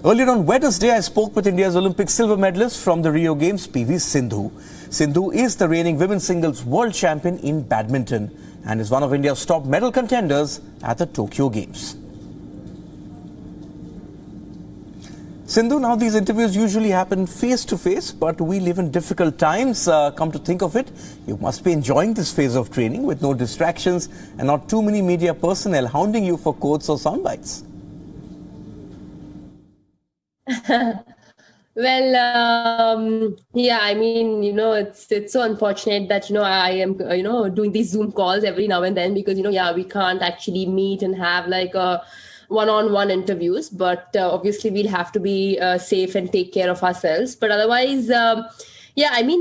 Earlier on Wednesday, I spoke with India's Olympic silver medalist from the Rio Games, PV Sindhu. Sindhu is the reigning women's singles world champion in badminton and is one of India's top medal contenders at the Tokyo Games. Sindhu, now these interviews usually happen face-to-face, but we live in difficult times. Come to think of it, you must be enjoying this phase of training with no distractions and not too many media personnel hounding you for quotes or sound bites. Well, yeah, I mean, it's so unfortunate that, I am, doing these Zoom calls every now and then because, we can't actually meet and have like a one-on-one interviews, but obviously we'll have to be safe and take care of ourselves. But otherwise, the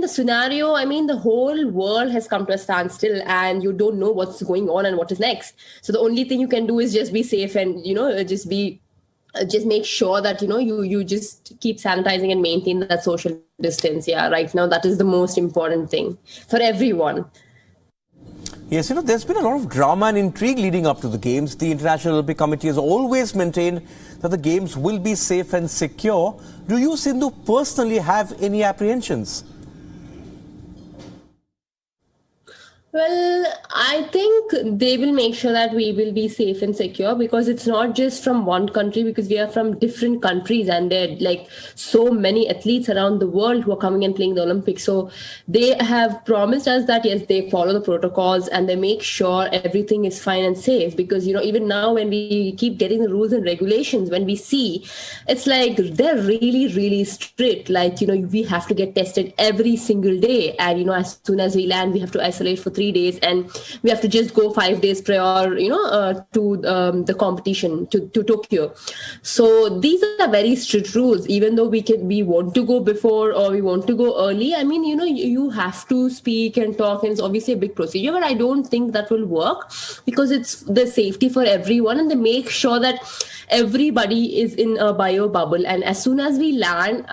scenario, the whole world has come to a standstill and you don't know what's going on and what is next. So the only thing you can do is just be safe and, just make sure that, you just keep sanitizing and maintain that social distance. Yeah, right now, that is the most important thing for everyone. Yes, there's been a lot of drama and intrigue leading up to the Games. The International Olympic Committee has always maintained that the Games will be safe and secure. Do you, Sindhu, personally have any apprehensions? Well, I think they will make sure that we will be safe and secure because it's not just from one country, because we are from different countries and there are like so many athletes around the world who are coming and playing the Olympics. So they have promised us that, yes, they follow the protocols and they make sure everything is fine and safe because, even now when we keep getting the rules and regulations, when we see, it's like they're really, really strict. Like, we have to get tested every single day. And, as soon as we land, we have to isolate for 3 days and we have to just go 5 days prior, to the competition to Tokyo. So these are very strict rules, even though we want to go before or we want to go early. I mean, you have to speak and talk and it's obviously a big procedure, but I don't think that will work because it's the safety for everyone and they make sure that everybody is in a bio bubble. And as soon as we land,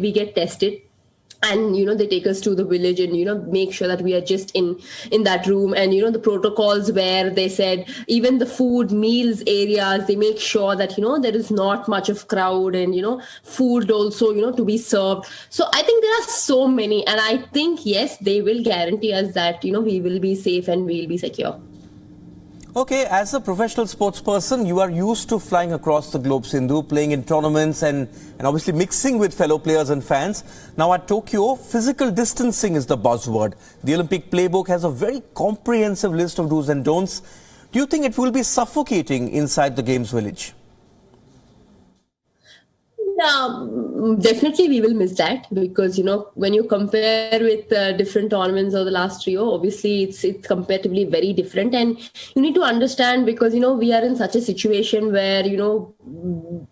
we get tested. And, they take us to the village and, make sure that we are just in that room. And, the protocols where they said even the food meals areas, they make sure that, there is not much of crowd and, food also, to be served. So I think there are so many. And I think, yes, they will guarantee us that, we will be safe and we will be secure. Okay, as a professional sports person, you are used to flying across the globe, Sindhu, playing in tournaments and obviously mixing with fellow players and fans. Now at Tokyo, physical distancing is the buzzword. The Olympic playbook has a very comprehensive list of do's and don'ts. Do you think it will be suffocating inside the Games village? Yeah, definitely we will miss that because, when you compare with different tournaments of the last Rio, obviously it's comparatively very different. And you need to understand because, we are in such a situation where,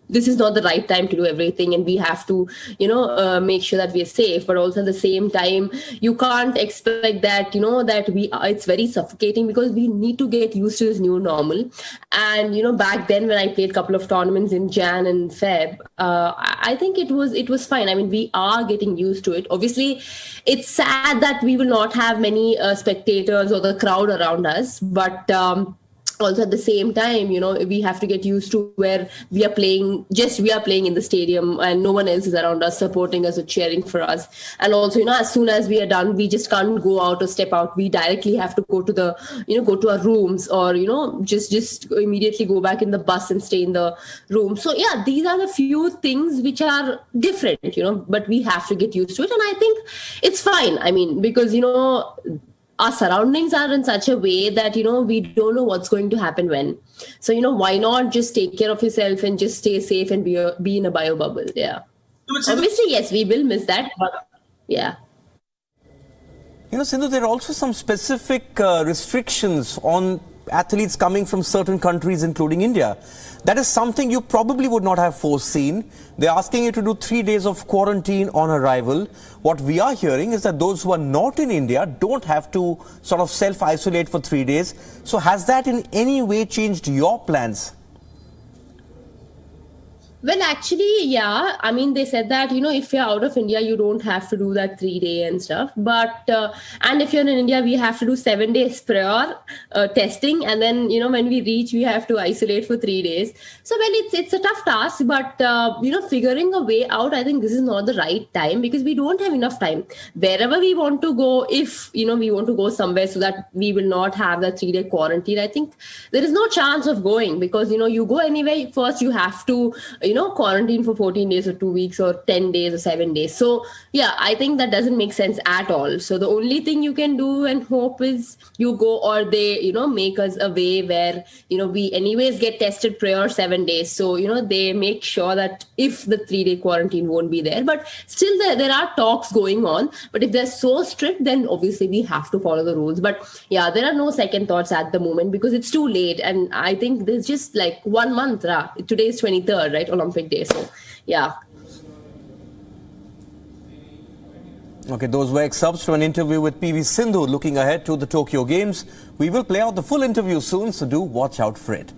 this is not the right time to do everything and we have to, make sure that we are safe. But also at the same time, you can't expect that, it's very suffocating because we need to get used to this new normal. And, back then when I played a couple of tournaments in Jan and Feb, I think it was fine. I mean, we are getting used to it. Obviously, it's sad that we will not have many spectators or the crowd around us, but also at the same time, we have to get used to where we are playing in the stadium and no one else is around us supporting us or cheering for us. And also, as soon as we are done, we just can't go out or step out. We directly have to go to go to our rooms or, just immediately go back in the bus and stay in the room. So yeah, these are the few things which are different, but we have to get used to it. And I think it's fine. I mean, because, our surroundings are in such a way that, we don't know what's going to happen when. So, why not just take care of yourself and just stay safe and be in a bio bubble? Yeah. Obviously, yes, we will miss that. But yeah. Sindhu, there are also some specific restrictions on athletes coming from certain countries, including India. That is something you probably would not have foreseen. They're asking you to do 3 days of quarantine on arrival. What we are hearing is that those who are not in India don't have to sort of self-isolate for 3 days. So has that in any way changed your plans? Well, actually, yeah. I mean, they said that, if you're out of India, you don't have to do that 3 day and stuff. But, and if you're in India, we have to do 7 days prior testing. And then, when we reach, we have to isolate for 3 days. So, well, it's a tough task. But, figuring a way out, I think this is not the right time because we don't have enough time. Wherever we want to go, if, we want to go somewhere so that we will not have that 3 day quarantine, I think there is no chance of going because, you go anyway, first you have to, quarantine for 14 days or 2 weeks or 10 days or 7 days. So, yeah, I think that doesn't make sense at all. So the only thing you can do and hope is you go or they, make us a way where, we anyways get tested prior 7 days. So, they make sure that if the 3 day quarantine won't be there, but still there are talks going on. But if they're so strict, then obviously we have to follow the rules. But yeah, there are no second thoughts at the moment because it's too late. And I think there's just like 1 month. Today is 23rd, right? Olympic Day. So, yeah. Okay, those were excerpts from an interview with PV Sindhu looking ahead to the Tokyo Games. We will play out the full interview soon, so do watch out for it.